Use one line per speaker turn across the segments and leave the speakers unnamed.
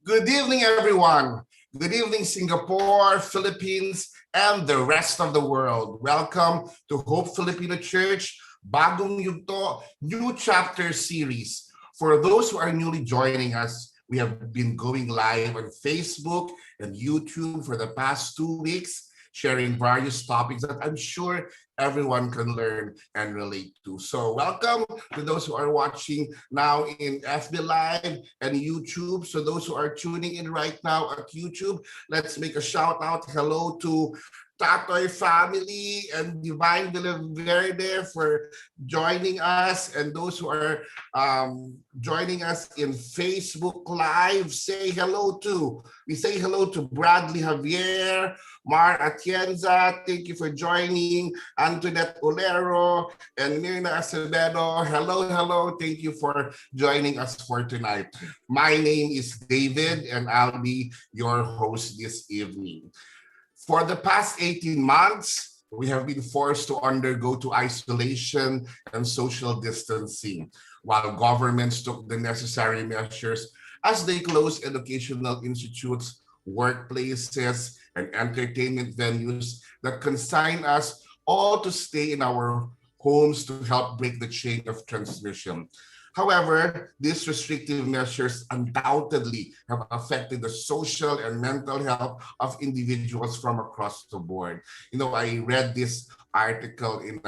Good evening, everyone. Good evening, Singapore, Philippines, and the rest of the world. Welcome to Hope Filipino Church, Bagong Yugto, New Chapter Series. For those who are newly joining us, we have been going live on Facebook and YouTube for the past 2 weeks, sharing various topics that I'm sure everyone can learn and relate to. So welcome to those who are watching now in FB Live and YouTube. So those who are tuning in right now at YouTube, let's make a shout out. Hello to Tatoy family and Divine Villaverde for joining us, and those who are joining us in Facebook Live, say hello to. We say hello to Bradley Javier, Mar Atienza, thank you for joining, Antoinette Olero, and Mirna Acevedo. Hello, hello, thank you for joining us for tonight. My name is David, and I'll be your host this evening. For the past 18 months, we have been forced to undergo to isolation and social distancing, while governments took the necessary measures as they closed educational institutes, workplaces, and entertainment venues that consign us all to stay in our homes to help break the chain of transmission. However, these restrictive measures undoubtedly have affected the social and mental health of individuals from across the board. You know, I read this article in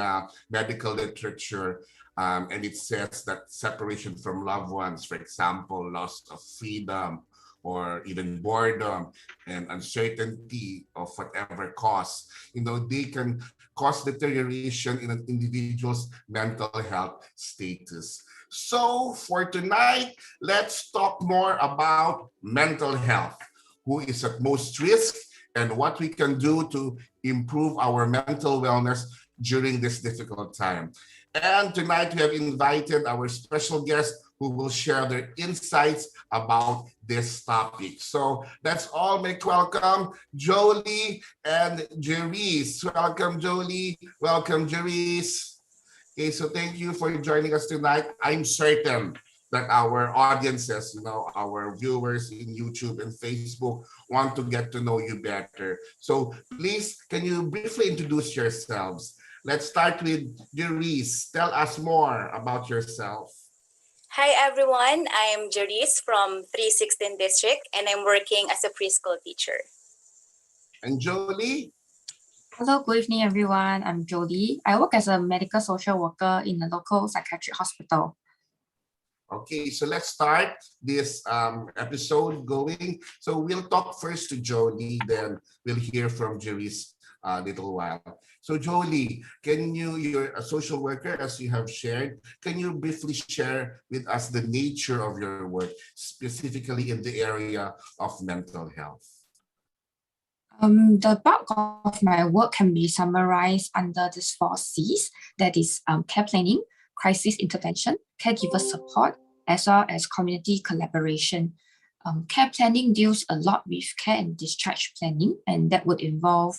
medical literature, and it says that separation from loved ones, for example, loss of freedom, or even boredom and uncertainty of whatever cause, you know, they can cause deterioration in an individual's mental health status. So for tonight, let's talk more about mental health, who is at most risk, and what we can do to improve our mental wellness during this difficult time. And tonight we have invited our special guest who will share their insights about this topic. So let's all make welcome Jolie and Jerice. Welcome, Jolie. Welcome, Jerice. Okay, so thank you for joining us tonight. I'm certain that our audiences, you know, our viewers in YouTube and Facebook want to get to know you better. So please, can you briefly introduce yourselves? Let's start with Jerice. Tell us more about yourself.
Hi everyone, I am Jerice from 316 District and I'm working as a preschool teacher.
And Jolie?
Hello, good evening everyone. I'm Jolie. I work as a medical social worker in a local psychiatric hospital.
Okay, so let's start this episode going. So we'll talk first to Jolie, then we'll hear from Jerry's a little while. So Jolie, you're a social worker as you have shared, can you briefly share with us the nature of your work, specifically in the area of mental health?
The bulk of my work can be summarized under these four C's, that is care planning, crisis intervention, caregiver support, as well as community collaboration. Care planning deals a lot with care and discharge planning, and that would involve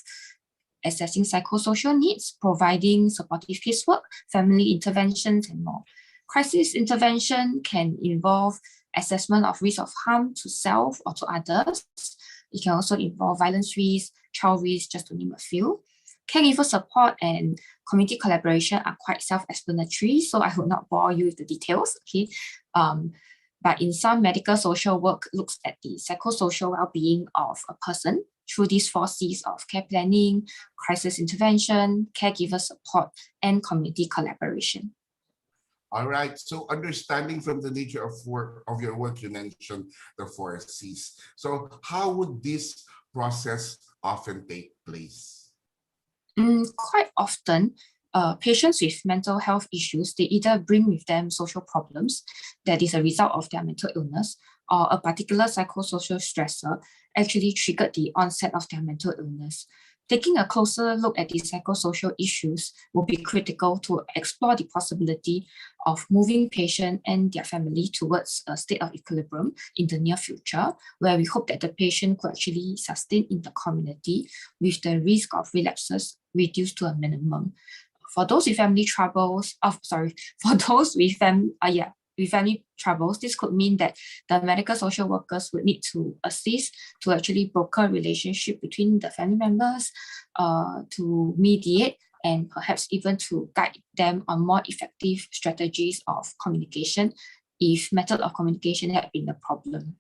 assessing psychosocial needs, providing supportive casework, family interventions, and more. Crisis intervention can involve assessment of risk of harm to self or to others. It can also involve violence risk, child risk, just to name a few. Caregiver support and community collaboration are quite self-explanatory, so I will not bore you with the details. Okay, but in some medical social work looks at the psychosocial well-being of a person through these four C's of care planning, crisis intervention, caregiver support, and community collaboration.
All right. So understanding from the nature of your work, you mentioned the four C's. So how would this process often take place?
Quite often, patients with mental health issues, they either bring with them social problems that is a result of their mental illness, or a particular psychosocial stressor actually triggered the onset of their mental illness. Taking a closer look at the psychosocial issues will be critical to explore the possibility of moving patient and their family towards a state of equilibrium in the near future, where we hope that the patient could actually sustain in the community with the risk of relapses reduced to a minimum. For those with family troubles, for those with family troubles, this could mean that the medical social workers would need to assist to actually broker relationship between the family members, to mediate, and perhaps even to guide them on more effective strategies of communication if method of communication had been a problem.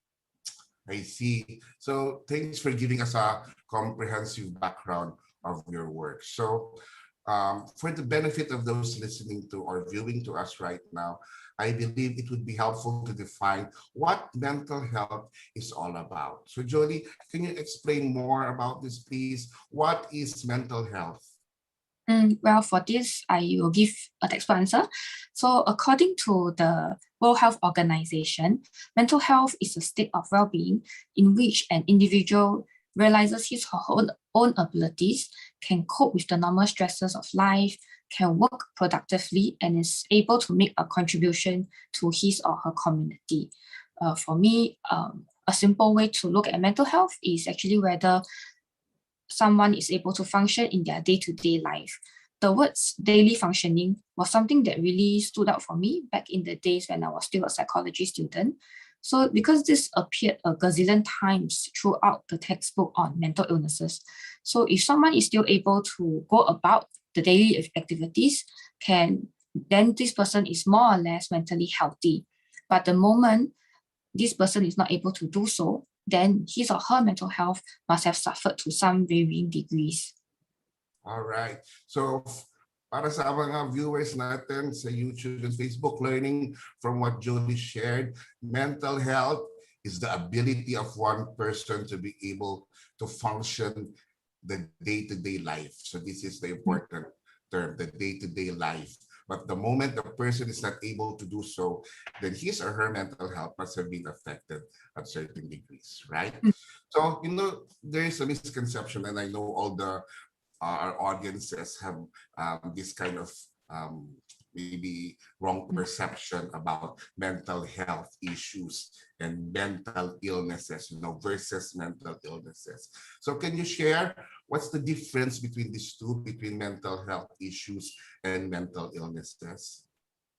I see. So thanks for giving us a comprehensive background of your work. So for the benefit of those listening to or viewing to us right now, I believe it would be helpful to define what mental health is all about. So Jolie, can you explain more about this, please? What is mental health?
Well, for this, I will give a textbook answer. So according to the World Health Organization, mental health is a state of well-being in which an individual realizes his or her own abilities, can cope with the normal stresses of life, can work productively, and is able to make a contribution to his or her community. For me, a simple way to look at mental health is actually whether someone is able to function in their day-to-day life. The words daily functioning was something that really stood out for me back in the days when I was still a psychology student. So because this appeared a gazillion times throughout the textbook on mental illnesses. So if someone is still able to go about the daily activities, then this person is more or less mentally healthy. But the moment this person is not able to do so, then his or her mental health must have suffered to some varying degrees.
All right. So para sa mga viewers natin sa YouTube and Facebook, learning from what Jolie shared, mental health is the ability of one person to be able to function the day-to-day life. So this is the important term, the day-to-day life. But the moment the person is not able to do so, then his or her mental health must have been affected at certain degrees, right? So, there is a misconception, and I know all our audiences have this kind of maybe wrong perception about mental health issues and mental illnesses, versus mental illnesses. So can you share what's the difference between these two, between mental health issues and mental illnesses?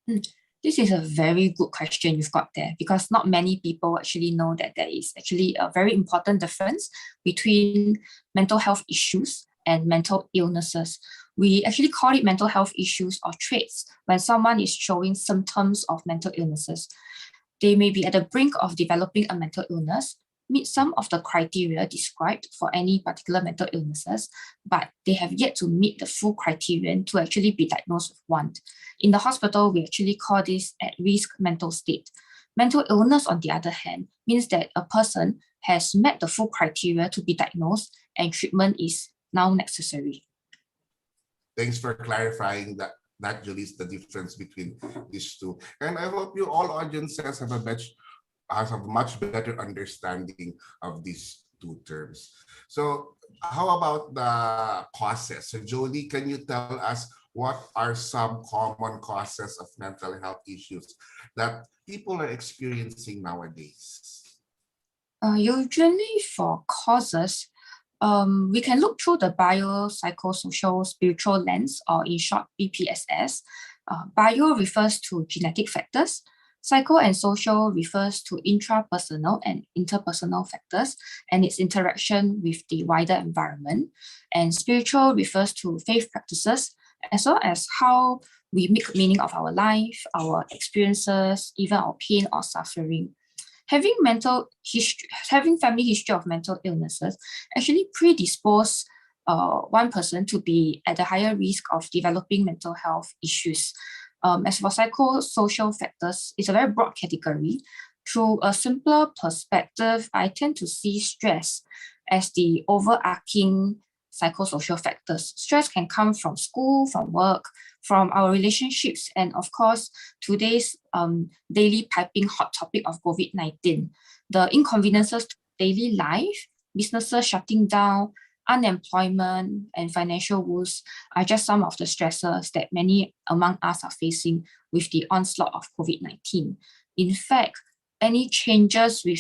This is a very good question you've got there, because not many people actually know that there is actually a very important difference between mental health issues and mental illnesses. We actually call it mental health issues or traits when someone is showing symptoms of mental illnesses. They may be at the brink of developing a mental illness, meet some of the criteria described for any particular mental illnesses, but they have yet to meet the full criterion to actually be diagnosed with one. In the hospital, we actually call this at-risk mental state. Mental illness, on the other hand, means that a person has met the full criteria to be diagnosed and treatment is now necessary.
Thanks for clarifying that Julie, the difference between these two. And I hope you all audiences have a much better understanding of these two terms. So how about the causes? So Jolie, can you tell us what are some common causes of mental health issues that people are experiencing nowadays?
Usually for causes, we can look through the biopsychosocial spiritual lens, or in short, BPSS. Bio refers to genetic factors. Psycho and social refers to intrapersonal and interpersonal factors and its interaction with the wider environment. And spiritual refers to faith practices, as well as how we make meaning of our life, our experiences, even our pain or suffering. Having family history of mental illnesses actually predispose one person to be at a higher risk of developing mental health issues. As for psychosocial factors, it's a very broad category. Through a simpler perspective, I tend to see stress as the overarching psychosocial factors. Stress can come from school, from work, from our relationships, and of course, today's daily piping hot topic of COVID-19. The inconveniences to daily life, businesses shutting down, unemployment, and financial woes are just some of the stressors that many among us are facing with the onslaught of COVID-19. In fact, any changes would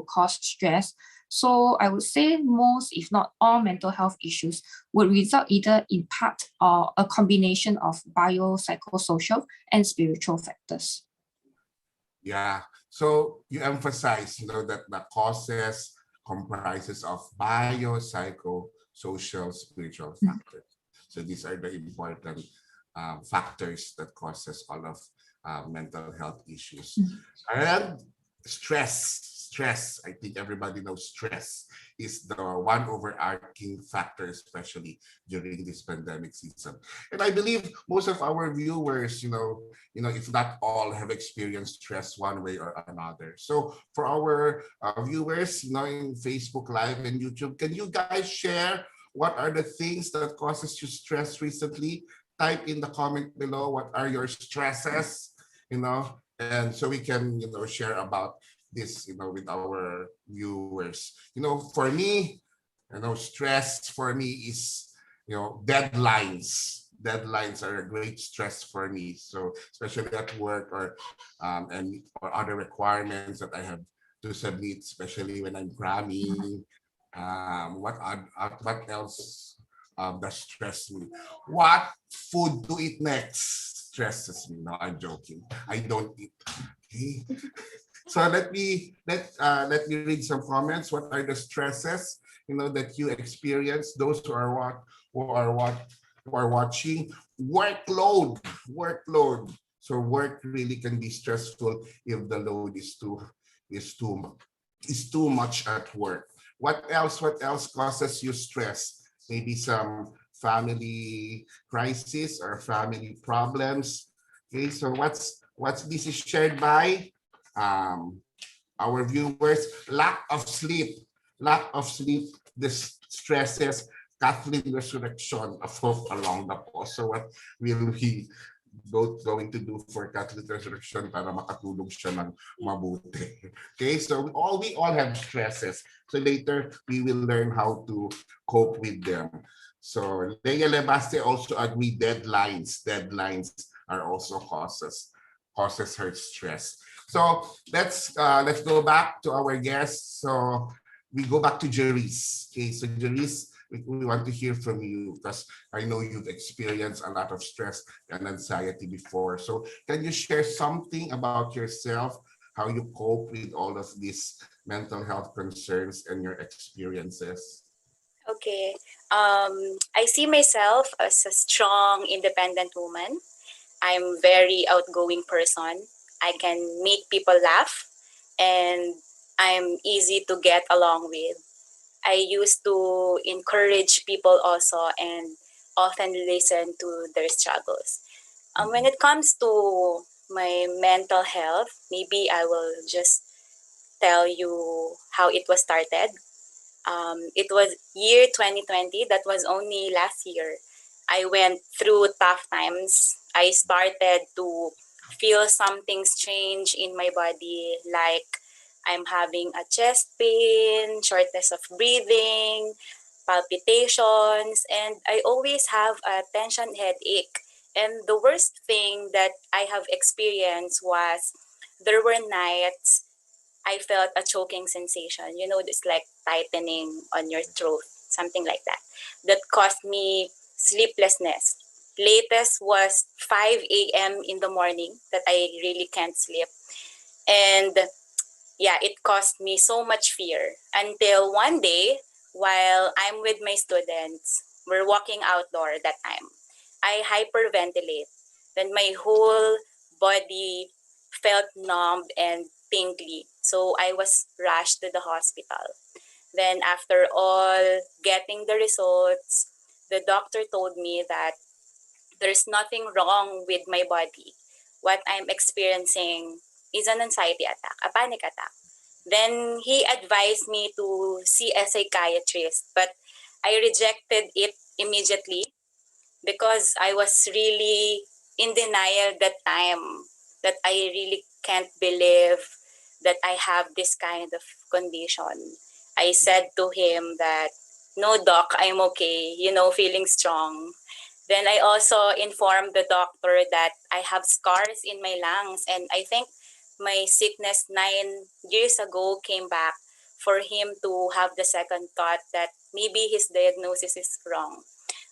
cause stress. So I would say most, if not all, mental health issues would result either in part or a combination of biopsychosocial and spiritual factors.
Yeah, so you emphasize, that the causes comprises of biopsychosocial, spiritual factors. So these are the important factors that causes all of mental health issues. And stress, I think everybody knows stress is the one overarching factor, especially during this pandemic season. And I believe most of our viewers, if not all, have experienced stress one way or another. So for our viewers, in Facebook Live and YouTube, can you guys share what are the things that causes you stress recently? Type in the comment below what are your stresses, and so we can, share about this, with our viewers. For me, stress for me is, deadlines. Deadlines are a great stress for me. So especially at work or other requirements that I have to submit, especially when I'm cramming. What else does stress me? What food to eat next stresses me. No, I'm joking. I don't eat. Okay. So let me read some comments. What are the stresses that you experience? Those who are watching. Workload. So work really can be stressful if the load is too much at work. What else causes you stress? Maybe some family crisis or family problems. Okay, so what's this is shared by our viewers. Lack of sleep. This stresses Catholic resurrection of hope along the post. So what will we going to do for Catholic resurrection para makatulog siya ng mabuti? Okay, so we all have stresses. So later we will learn how to cope with them. So Leia Lebaste also agree deadlines. Deadlines are also causes her stress. So let's go back to our guests. So we go back to Jerice. Okay, so Jerice, we want to hear from you because I know you've experienced a lot of stress and anxiety before. So can you share something about yourself, how you cope with all of these mental health concerns and your experiences?
Okay. I see myself as a strong, independent woman. I'm very outgoing person. I can make people laugh, and I'm easy to get along with. I used to encourage people also and often listen to their struggles. When it comes to my mental health, maybe I will just tell you how it was started. It was year 2020, that was only last year. I went through tough times. I started to feel something strange in my body, like I'm having a chest pain, shortness of breathing, palpitations, and I always have a tension headache. And the worst thing that I have experienced was there were nights I felt a choking sensation. You know, it's like tightening on your throat, something like that. That caused me sleeplessness. Latest was 5 a.m. in the morning that I really can't sleep. And yeah, it caused me so much fear until one day while I'm with my students, we're walking outdoor that time. I hyperventilate. Then my whole body felt numb and tingly. So I was rushed to the hospital. Then after all getting the results, the doctor told me that there's nothing wrong with my body. What I'm experiencing is an anxiety attack, a panic attack. Then he advised me to see a psychiatrist, but I rejected it immediately because I was really in denial that time, that I really can't believe that I have this kind of condition. I said to him that, no, doc, I'm okay, feeling strong. Then I also informed the doctor that I have scars in my lungs, and I think my sickness 9 years ago came back for him to have the second thought that maybe his diagnosis is wrong.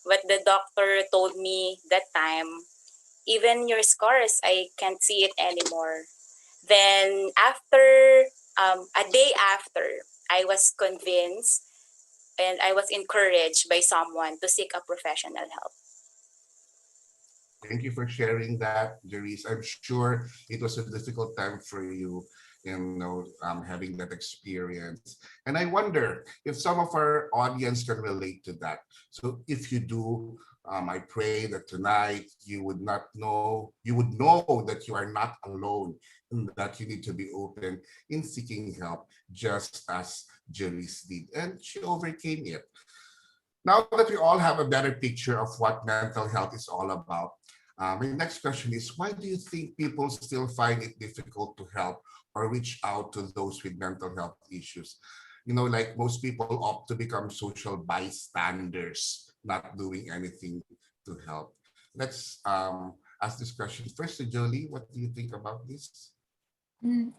But the doctor told me that time, even your scars, I can't see it anymore. Then a day after, I was convinced and I was encouraged by someone to seek a professional help.
Thank you for sharing that, Jerice. I'm sure it was a difficult time for you, having that experience. And I wonder if some of our audience can relate to that. So if you do, I pray that tonight you would know that you are not alone and that you need to be open in seeking help, just as Jerice did. And she overcame it. Now that we all have a better picture of what mental health is all about, my next question is, why do you think people still find it difficult to help or reach out to those with mental health issues? Like most people opt to become social bystanders, not doing anything to help. Let's ask this question first to Jolie. What do you think about this?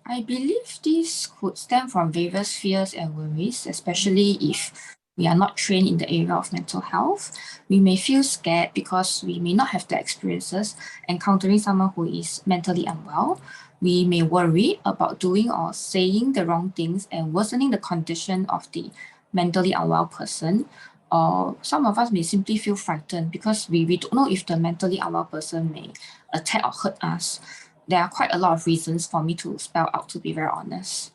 I believe this could stem from various fears and worries, especially if we are not trained in the area of mental health. We may feel scared because we may not have the experiences encountering someone who is mentally unwell. We may worry about doing or saying the wrong things and worsening the condition of the mentally unwell person. Or some of us may simply feel frightened because we don't know if the mentally unwell person may attack or hurt us. There are quite a lot of reasons for me to spell out, to be very honest.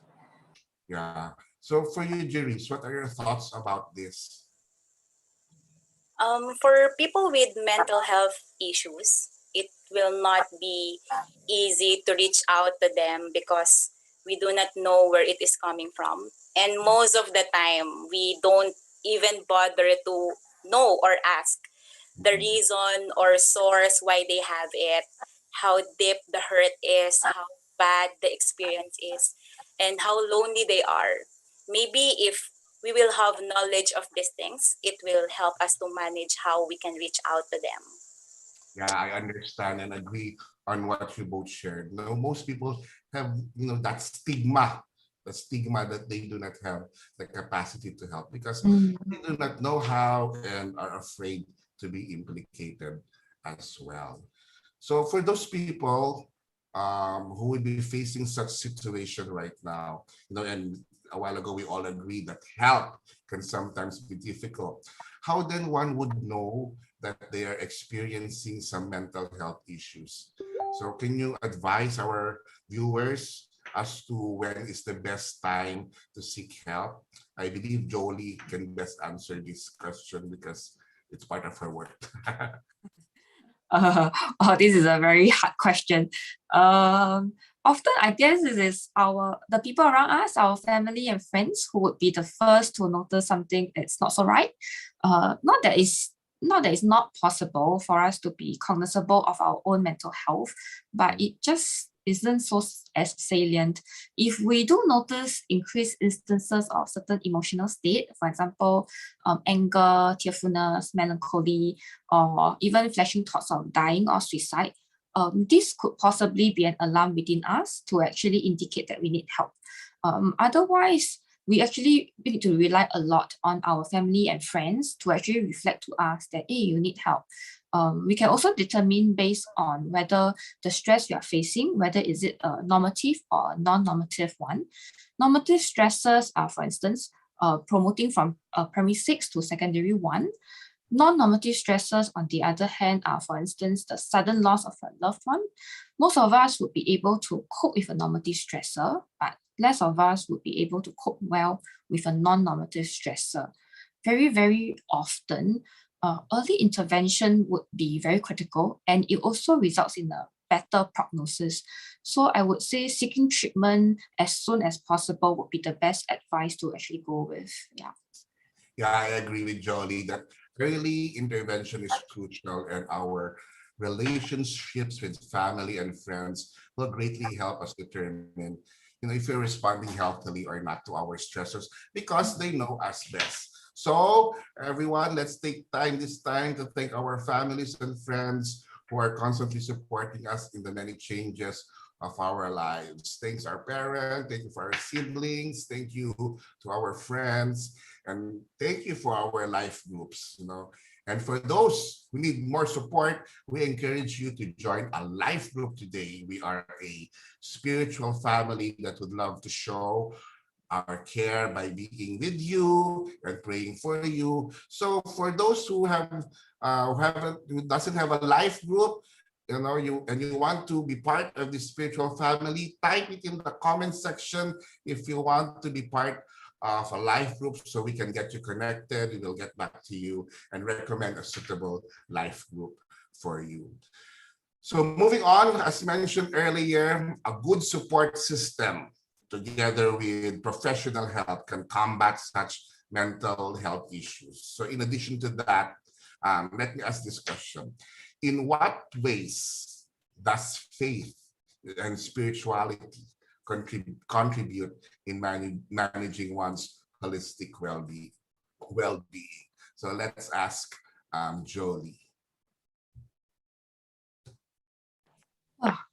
Yeah. So for you, Jerice, what are your thoughts about this?
For people with mental health issues, it will not be easy to reach out to them because we do not know where it is coming from. And most of the time, we don't even bother to know or ask the reason or source why they have it, how deep the hurt is, how bad the experience is, and how lonely they are. Maybe if we will have knowledge of these things, it will help us to manage how we can reach out to them.
Yeah, I understand and agree on what you both shared. Most people have, that the stigma that they do not have the capacity to help because they do not know how and are afraid to be implicated as well. So for those people who will be facing such situation right now, and a while ago we all agreed that help can sometimes be difficult. How then one would know that they are experiencing some mental health issues? So can you advise our viewers as to when is the best time to seek help? I believe Jolie can best answer this question because it's part of her work.
Oh, this is a very hard question. Often, I guess it is the people around us, our family and friends, who would be the first to notice something that's not so right. Not that it's not possible for us to be cognizable of our own mental health, but it just isn't as salient. If we do notice increased instances of certain emotional state, for example, anger, tearfulness, melancholy, or even flashing thoughts of dying or suicide, this could possibly be an alarm within us to actually indicate that we need help. Otherwise, we need to rely a lot on our family and friends to actually reflect to us that, hey, you need help. We can also determine based on whether the stress you are facing, whether is it a normative or a non-normative one. Normative stresses are, for instance, promoting from primary 6 to secondary 1. Non-normative stresses, on the other hand, are, for instance, the sudden loss of a loved one. Most of us would be able to cope with a normative stressor, but less of us would be able to cope well with a non-normative stressor. Very, very often, early intervention would be very critical, and it also results in a better prognosis. So I would say seeking treatment as soon as possible would be the best advice to actually go with. Yeah.
Yeah, I agree with Jolie that early intervention is crucial, and our relationships with family and friends will greatly help us determine, if we're responding healthily or not to our stressors because they know us best. So, everyone, let's take this time to thank our families and friends who are constantly supporting us in the many changes of our lives. Thanks our parents, thank you for our siblings, thank you to our friends, and thank you for our life groups. And for those who need more support, we encourage you to join a life group today. We are a spiritual family that would love to show our care by being with you and praying for you. So for those who doesn't have a life group, you want to be part of the spiritual family, type it in the comment section if you want to be part of a life group so we can get you connected. We will get back to you and recommend a suitable life group for you. So moving on, as mentioned earlier, a good support system together with professional help can combat such mental health issues. So in addition to that, let me ask this question. In what ways does faith and spirituality contribute in managing one's holistic well-being? So let's ask Jolie.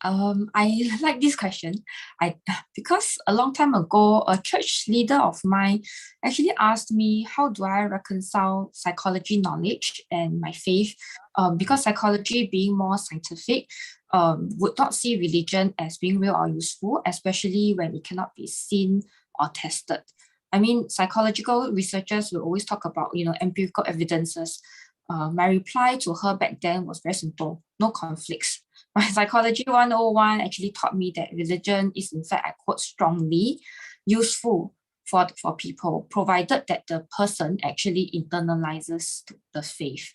I like this question. Because a long time ago, a church leader of mine actually asked me, how do I reconcile psychology knowledge and my faith? Because psychology, being more scientific, would not see religion as being real or useful, especially when it cannot be seen or tested. I mean, psychological researchers will always talk about, empirical evidences. My reply to her back then was very simple: no conflicts. My Psychology 101 actually taught me that religion is, in fact, I quote strongly, useful for people, provided that the person actually internalizes the faith.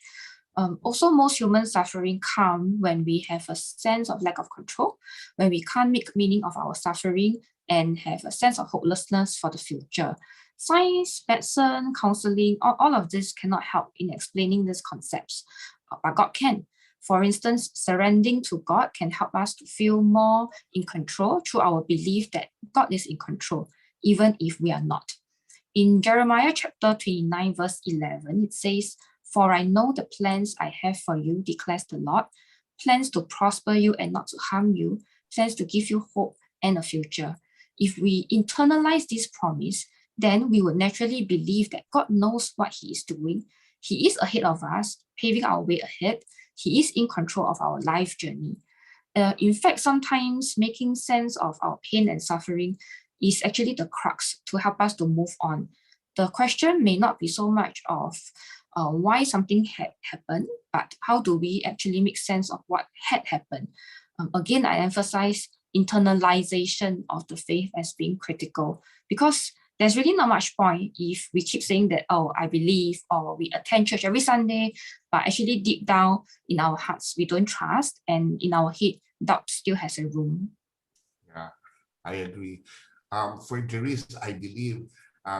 Also, most human suffering come when we have a sense of lack of control, when we can't make meaning of our suffering and have a sense of hopelessness for the future. Science, medicine, counseling, all of this cannot help in explaining these concepts, but God can. For instance, surrendering to God can help us to feel more in control through our belief that God is in control, even if we are not. In Jeremiah chapter 29, verse 11, it says, "For I know the plans I have for you, declares the Lord, plans to prosper you and not to harm you, plans to give you hope and a future." If we internalize this promise, then we would naturally believe that God knows what He is doing. He is ahead of us, paving our way ahead. He is in control of our life journey. In fact, sometimes making sense of our pain and suffering is actually the crux to help us to move on. The question may not be so much of why something had happened, but how do we actually make sense of what had happened? Again, I emphasize internalization of the faith as being critical, because there's really not much point if we keep saying that, oh, I believe, or we attend church every Sunday, but actually deep down in our hearts, we don't trust, and in our head, doubt still has a room.
Yeah, I agree. For Jerice, I believe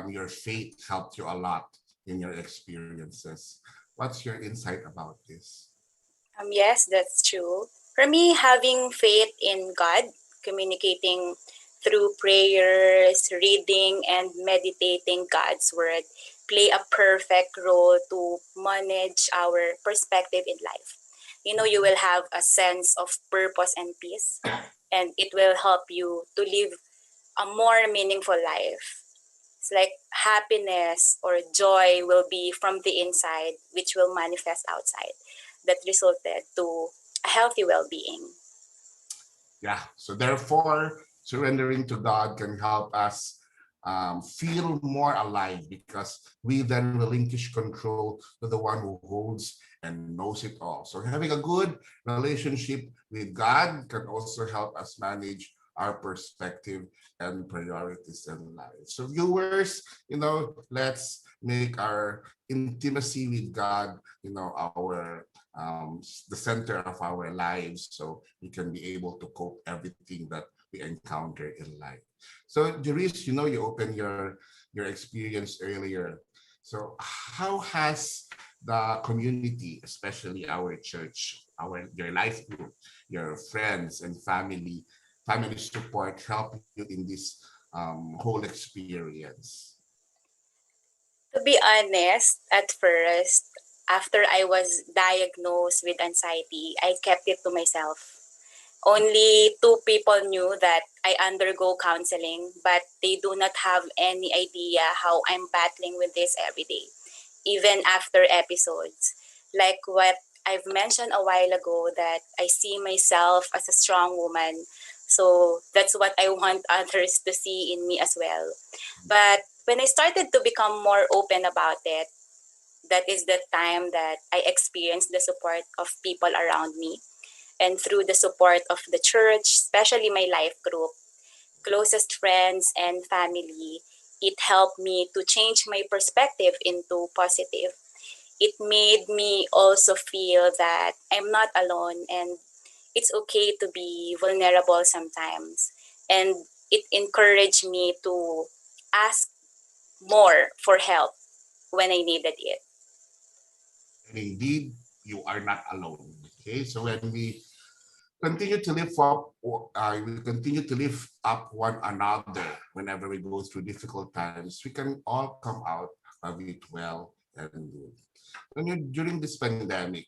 your faith helped you a lot in your experiences. What's your insight about this?
Yes, that's true. For me, having faith in God, communicating through prayers, reading, and meditating God's word play a perfect role to manage our perspective in life. You know, you will have a sense of purpose and peace, and it will help you to live a more meaningful life. It's like happiness or joy will be from the inside, which will manifest outside. That resulted to a healthy well-being.
Yeah, so therefore, surrendering to God can help us feel more alive because we then relinquish control to the one who holds and knows it all. So having a good relationship with God can also help us manage our perspective and priorities in life. So viewers, let's make our intimacy with God, the center of our lives, so we can be able to cope everything that we encounter in life. So Jerice, you opened your experience earlier. So how has the community, especially our church, your life group, your friends and family support help you in this whole experience?
To be honest, at first, after I was diagnosed with anxiety, I kept it to myself. Only two people knew that I undergo counseling, but they do not have any idea how I'm battling with this every day, even after episodes. Like what I've mentioned a while ago, that I see myself as a strong woman. So that's what I want others to see in me as well. But when I started to become more open about it, that is the time that I experienced the support of people around me. And through the support of the church, especially my life group, closest friends, and family, it helped me to change my perspective into positive. It made me also feel that I'm not alone and it's okay to be vulnerable sometimes. And it encouraged me to ask more for help when I needed it.
And indeed, you are not alone. Okay, so when we continue to lift up, we continue to lift up one another whenever we go through difficult times, we can all come out of it well and good. During this pandemic,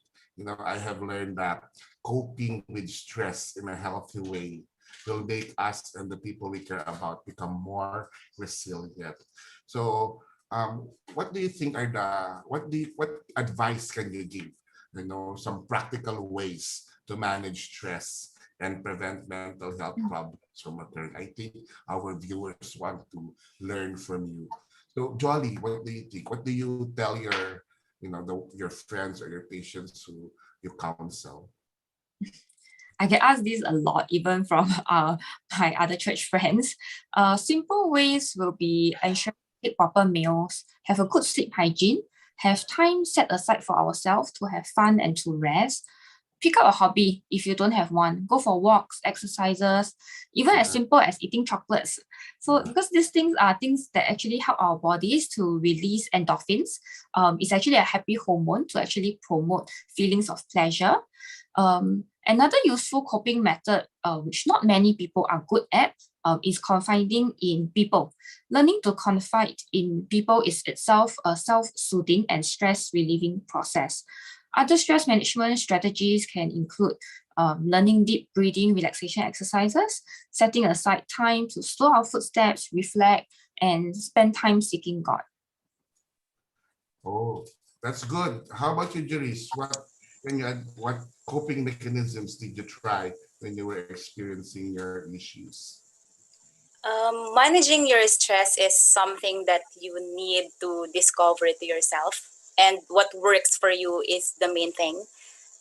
I have learned that coping with stress in a healthy way will make us and the people we care about become more resilient. So, what do you think are what advice can you give? Some practical ways to manage stress and prevent mental health problems from occurring. I think our viewers want to learn from you. So, Jolly, what do you think? What do you tell your friends or your patients who you counsel?
I get asked this a lot, even from my other church friends. Simple ways will be ensure we take proper meals, have a good sleep hygiene, have time set aside for ourselves to have fun and to rest. Pick up a hobby if you don't have one. Go for walks, exercises, even as simple as eating chocolates. So because these things are things that actually help our bodies to release endorphins. It's actually a happy hormone to actually promote feelings of pleasure. Another useful coping method, which not many people are good at, is confiding in people. Learning to confide in people is itself a self-soothing and stress-relieving process. Other stress management strategies can include learning deep breathing relaxation exercises, setting aside time to slow our footsteps, reflect, and spend time seeking God.
Oh, that's good. How about you, Jerice? What coping mechanisms did you try when you were experiencing your issues?
Managing your stress is something that you need to discover to yourself. And what works for you is the main thing.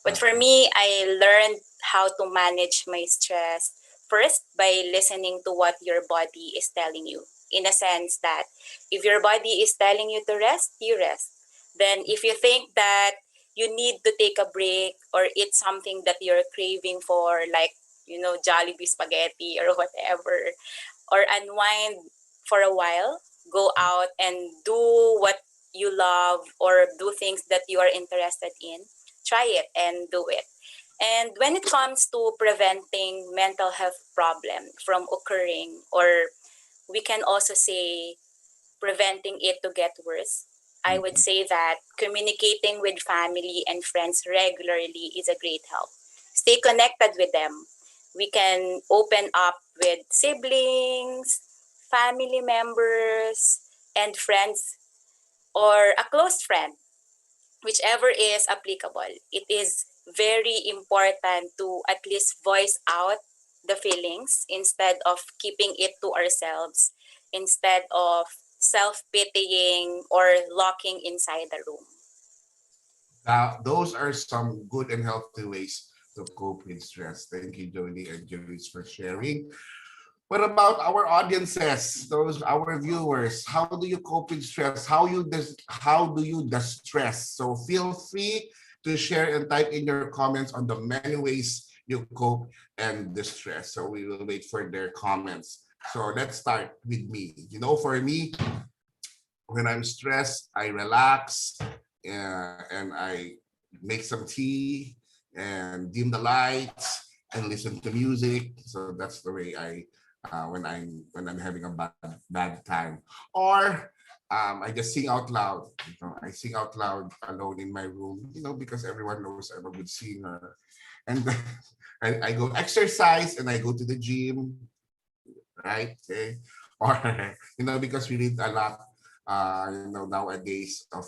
But for me, I learned how to manage my stress First, by listening to what your body is telling you, in a sense that if your body is telling you to rest, you rest. Then if you think that you need to take a break or eat something that you're craving for, like, Jollibee spaghetti or whatever, or unwind for a while, go out and do what you love or do things that you are interested in, try it and do it. And when it comes to preventing mental health problem from occurring, or we can also say preventing it to get worse, I would
Mhm.
say that communicating with family and friends regularly is a great help. Stay connected with them. We can open up with siblings, family members, and friends, or a close friend, whichever is applicable. It is very important to at least voice out the feelings instead of keeping it to ourselves, instead of self pitying or locking inside the room.
Those are some good and healthy ways to cope with stress. Thank you, Jody and Julius, for sharing. What about our audiences, those our viewers? How do you cope with stress? How do you distress? So feel free to share and type in your comments on the many ways you cope and distress. So we will wait for their comments. So let's start with me. For me, when I'm stressed, I relax, and I make some tea and dim the lights and listen to music. So that's the way I when I'm having a bad time. Or I just sing out loud. I sing out loud alone in my room. Because everyone knows I'm a good singer. And then I go exercise and I go to the gym, right? Okay. Or because we read a lot nowadays of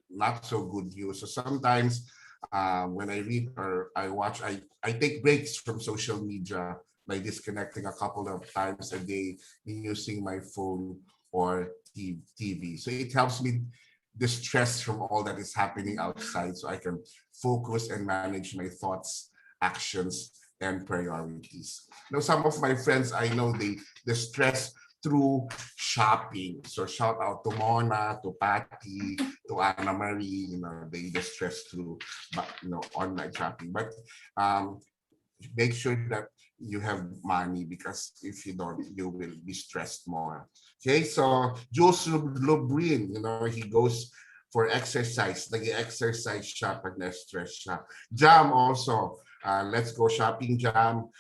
not so good news. So sometimes when I read or I watch, I take breaks from social media by disconnecting a couple of times a day using my phone or TV. So it helps me distress from all that is happening outside so I can focus and manage my thoughts, actions, and priorities. Some of my friends, I know they distress through shopping. So shout out to Mona, to Patty, to Anna Marie. They distress through, online shopping. But make sure that you have money, because if you don't, you will be stressed more. Okay, so Jules Lubrin, he goes for exercise. Nag-exercise siya pag na-stress siya. Jam also. Let's go shopping, Jam.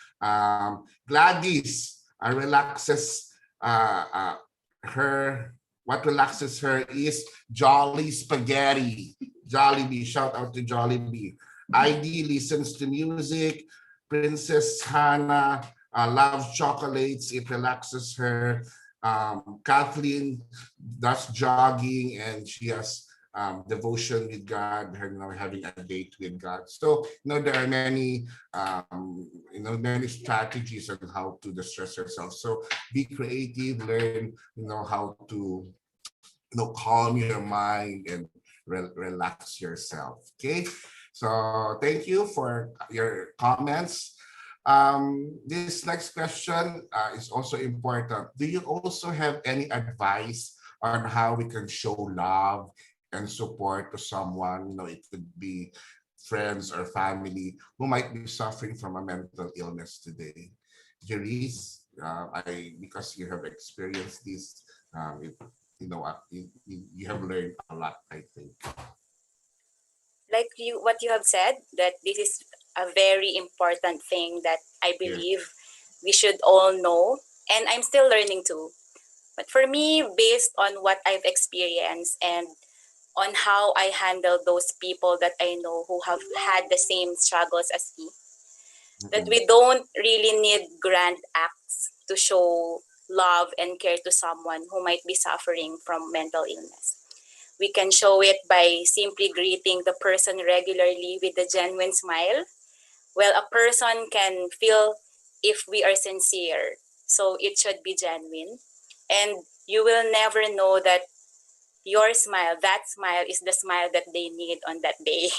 Gladys relaxes her. What relaxes her is Jolly Spaghetti. Jollibee, shout out to Jollibee. ID listens to music. Princess Hannah loves chocolates. It relaxes her. Kathleen does jogging and she has devotion with God, her having a date with God. So there are many strategies on how to distress yourself. So be creative, learn how to calm your mind and relax yourself. Okay, so thank you for your comments. This next question is also important. Do you also have any advice on how we can show love and support to someone? It could be friends or family who might be suffering from a mental illness today. Jerice, because you have experienced this, you have learned a lot, I think.
Like what you have said, that this is a very important thing that I
Yes.
believe we should all know, and I'm still learning too. But for me, based on what I've experienced and on how I handle those people that I know who have had the same struggles as me, that
Mm-mm.
we don't really need grand acts to show love and care to someone who might be suffering from mental illness. We can show it by simply greeting the person regularly with a genuine smile. Well, a person can feel if we are sincere, so it should be genuine. And you will never know that your smile, that smile is the smile that they need on that day.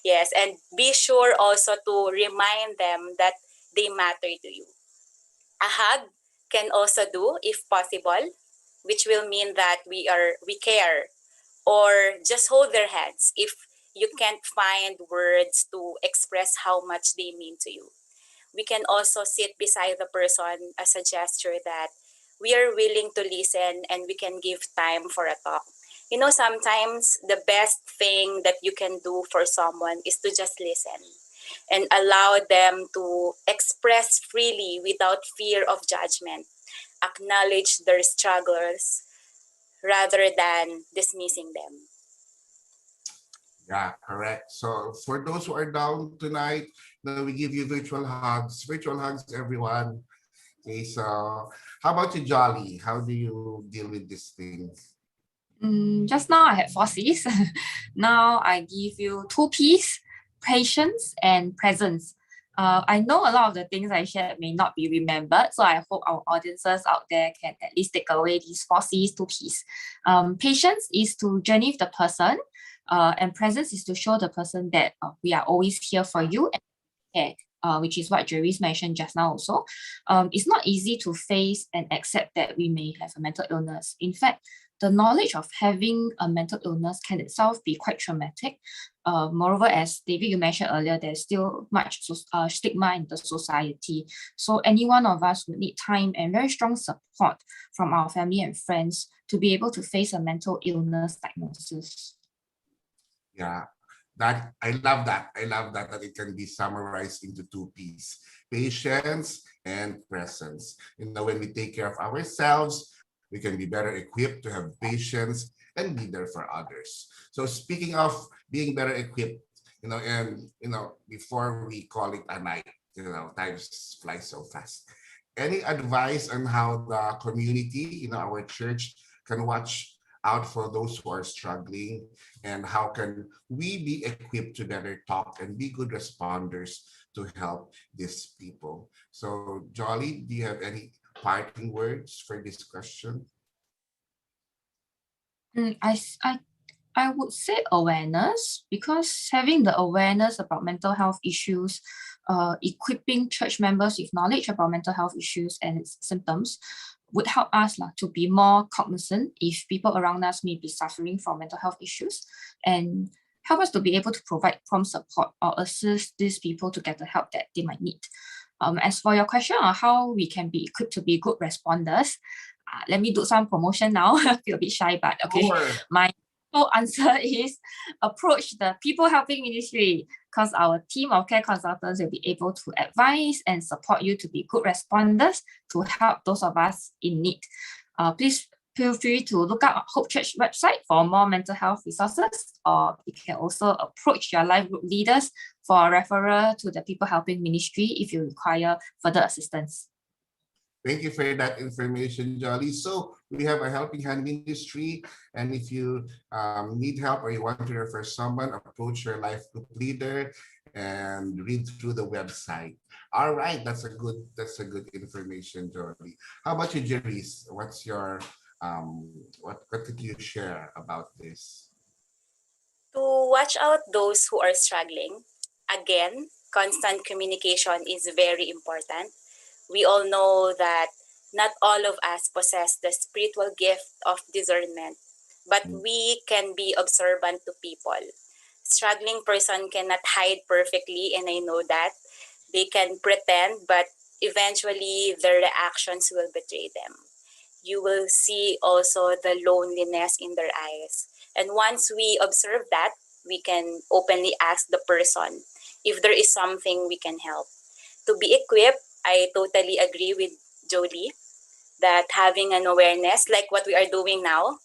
Yes, and be sure also to remind them that they matter to you. A hug can also do if possible, which will mean that we care, or just hold their hands if you can't find words to express how much they mean to you. We can also sit beside the person as a gesture that we are willing to listen and we can give time for a talk. You know, sometimes the best thing that you can do for someone is to just listen and allow them to express freely without fear of judgment, acknowledge their struggles rather than dismissing them.
Yeah, correct. So for those who are down tonight, we give you virtual hugs, everyone. Okay, so how about you, Jolly? How do you deal with these things?
Just now I had 4 Cs. Now I give you 2 Ps, patience and presence. I know a lot of the things I shared may not be remembered, so I hope our audiences out there can at least take away these 4 Cs, 2 Ps. Patience is to journey with the person, and presence is to show the person that we are always here for you and care. Which is what Jerry's mentioned just now also. It's not easy to face and accept that we may have a mental illness. In fact, the knowledge of having a mental illness can itself be quite traumatic. Moreover, as David, you mentioned earlier, there's still much stigma in the society. So any one of us would need time and very strong support from our family and friends to be able to face a mental illness diagnosis.
Yeah, that I love that. I love that it can be summarized into 2 Ps: patience and presence. When we take care of ourselves, we can be better equipped to have patience and be there for others. So speaking of being better equipped, before we call it a night, times fly so fast. Any advice on how the community, our church, can watch out for those who are struggling, and how can we be equipped to better talk and be good responders to help these people? So Jolly, do you have any parting words for this question?
I would say awareness, because having the awareness about mental health issues, equipping church members with knowledge about mental health issues and its symptoms would help us to be more cognizant if people around us may be suffering from mental health issues, and help us to be able to provide prompt support or assist these people to get the help that they might need. As for your question on how we can be equipped to be good responders, let me do some promotion now. I feel a bit shy, but okay.
Sure.
My full answer is approach the people helping ministry, because our team of care consultants will be able to advise and support you to be good responders to help those of us in need. Please feel free to look up Hope Church website for more mental health resources, or you can also approach your life group leaders for a referral to the people helping ministry if you require further assistance.
Thank you for that information, Jolly. So we have a Helping Hand Ministry, and if you need help or you want to refer someone, approach your life group leader and read through the website. All right, that's a good information, Jolly. How about you, Jerry's? What's your what could you share about this?
To watch out those who are struggling, again, constant communication is very important. We all know that not all of us possess the spiritual gift of discernment, but we can be observant to people. Struggling person cannot hide perfectly, and I know that. They can pretend, but eventually their reactions will betray them. You will see also the loneliness in their eyes. And once we observe that, we can openly ask the person if there is something we can help. To be equipped, I totally agree with Jolie that having an awareness like what we are doing now,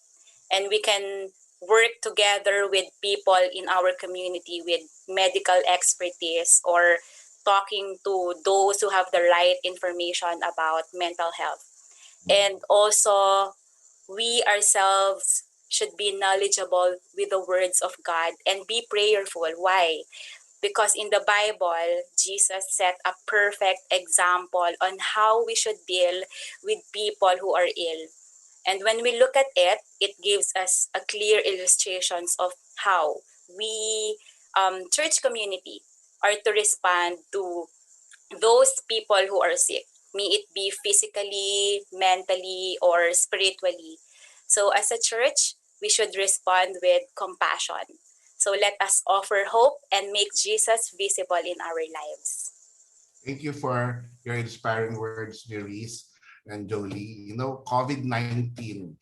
and we can work together with people in our community with medical expertise, or talking to those who have the right information about mental health. And also, we ourselves should be knowledgeable with the words of God and be prayerful. Why? Because in the Bible, Jesus set a perfect example on how we should deal with people who are ill. And when we look at it, it gives us a clear illustrations of how we, church community, are to respond to those people who are sick. may it be physically, mentally, or spiritually. So as a church, we should respond with compassion. So let us offer hope and make Jesus visible in our lives.
Thank you for your inspiring words, Jerry's and Jolie. You know, COVID-19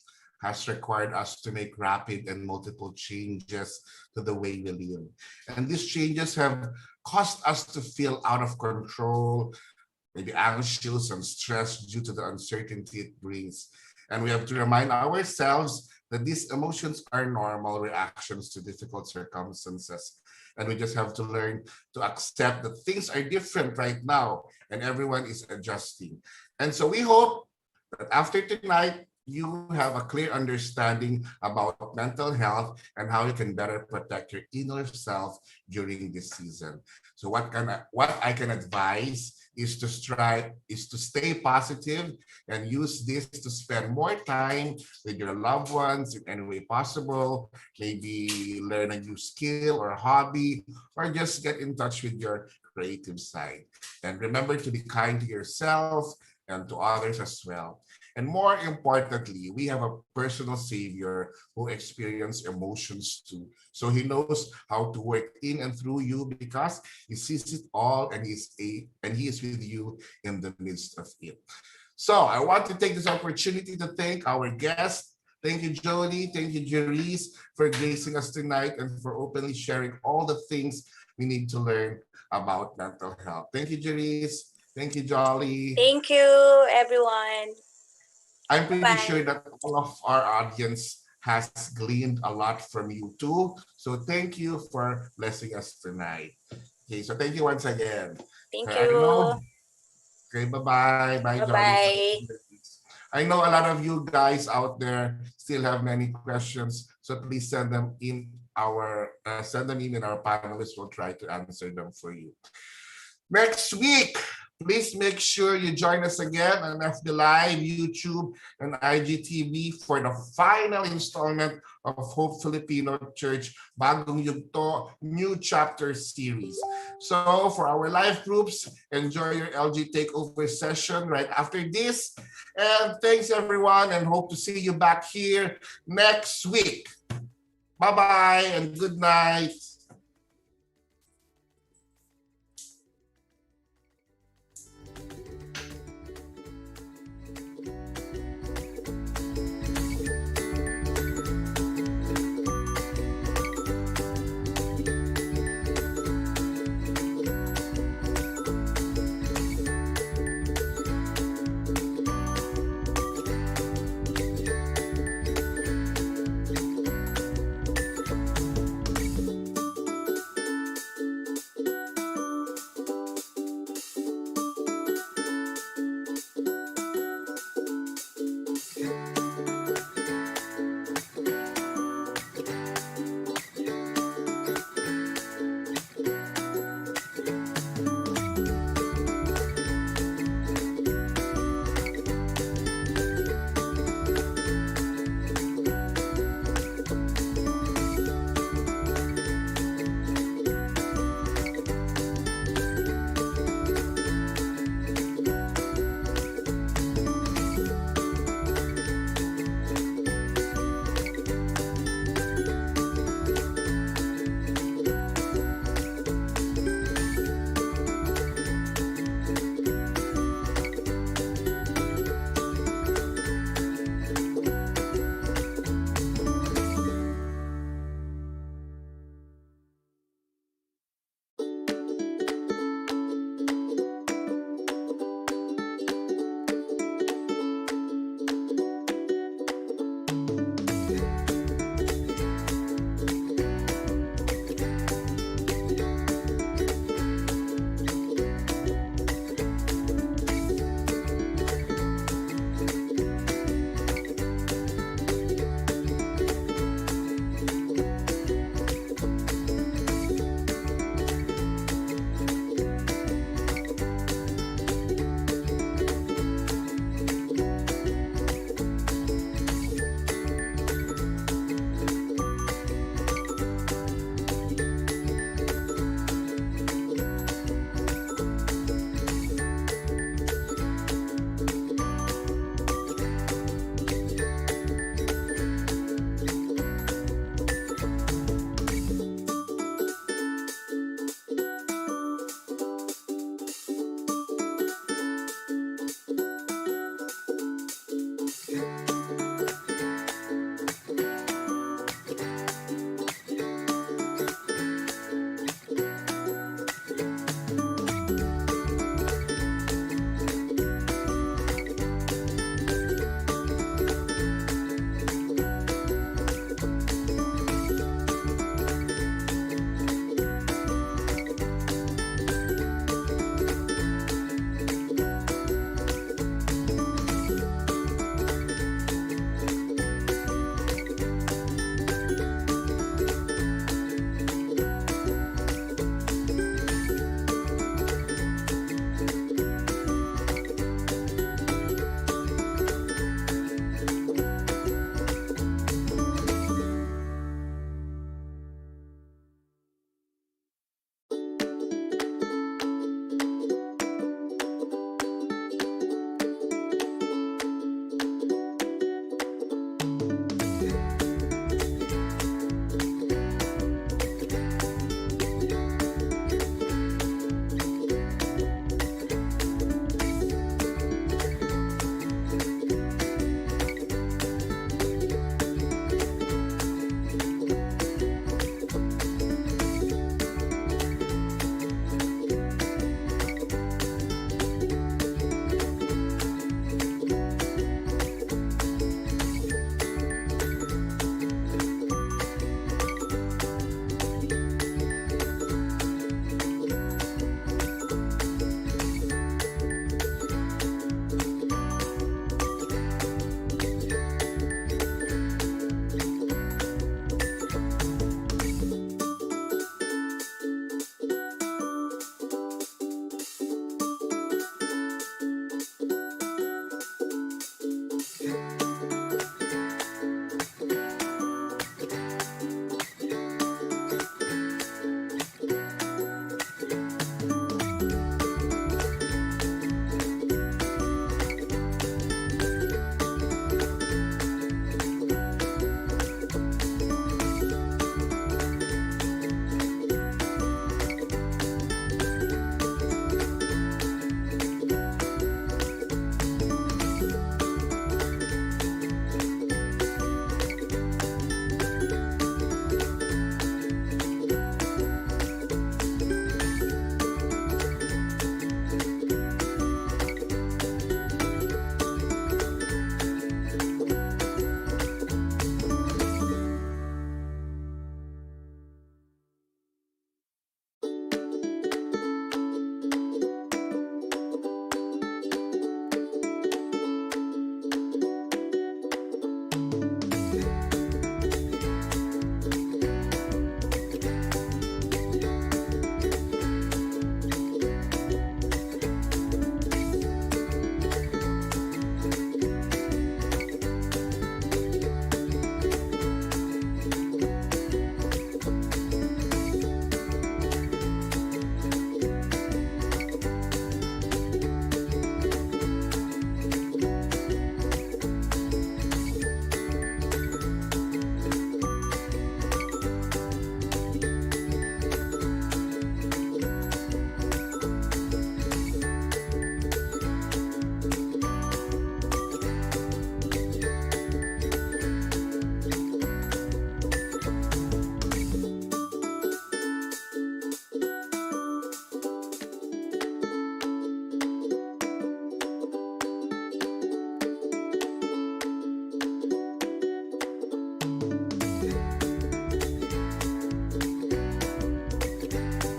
has required us to make rapid and multiple changes to the way we live. And these changes have caused us to feel out of control, maybe anxious and stressed due to the uncertainty it brings. And we have to remind ourselves that these emotions are normal reactions to difficult circumstances. And we just have to learn to accept that things are different right now and everyone is adjusting. And so we hope that after tonight, you have a clear understanding about mental health and how you can better protect your inner self during this season. So what I can advise is to stay positive and use this to spend more time with your loved ones in any way possible. Maybe learn a new skill or hobby, or just get in touch with your creative side. And remember to be kind to yourself and to others as well. And more importantly, we have a personal savior who experienced emotions too. So he knows how to work in and through you because he sees it all and he is with you in the midst of it. So I want to take this opportunity to thank our guests. Thank you, Jolie. Thank you, Jerice, for gracing us tonight and for openly sharing all the things we need to learn about mental health. Thank you, Jerice. Thank you, Jolly.
Thank you, everyone.
I'm pretty
Bye.
sure that all of our audience has gleaned a lot from you too. So thank you for blessing us tonight. Okay, so thank you once again.
Thank
Okay, I know.
you.
Okay, bye-bye. Bye,
Bye
Jolly.
bye.
I know a lot of you guys out there still have many questions, so please send them in our panelists will try to answer them for you. Next week, please make sure you join us again on FB Live, YouTube, and IGTV for the final installment of Hope Filipino Church Bagong Yugto New Chapter Series. So for our live groups, enjoy your LG Takeover session right after this. And thanks everyone, and hope to see you back here next week. Bye-bye and good night.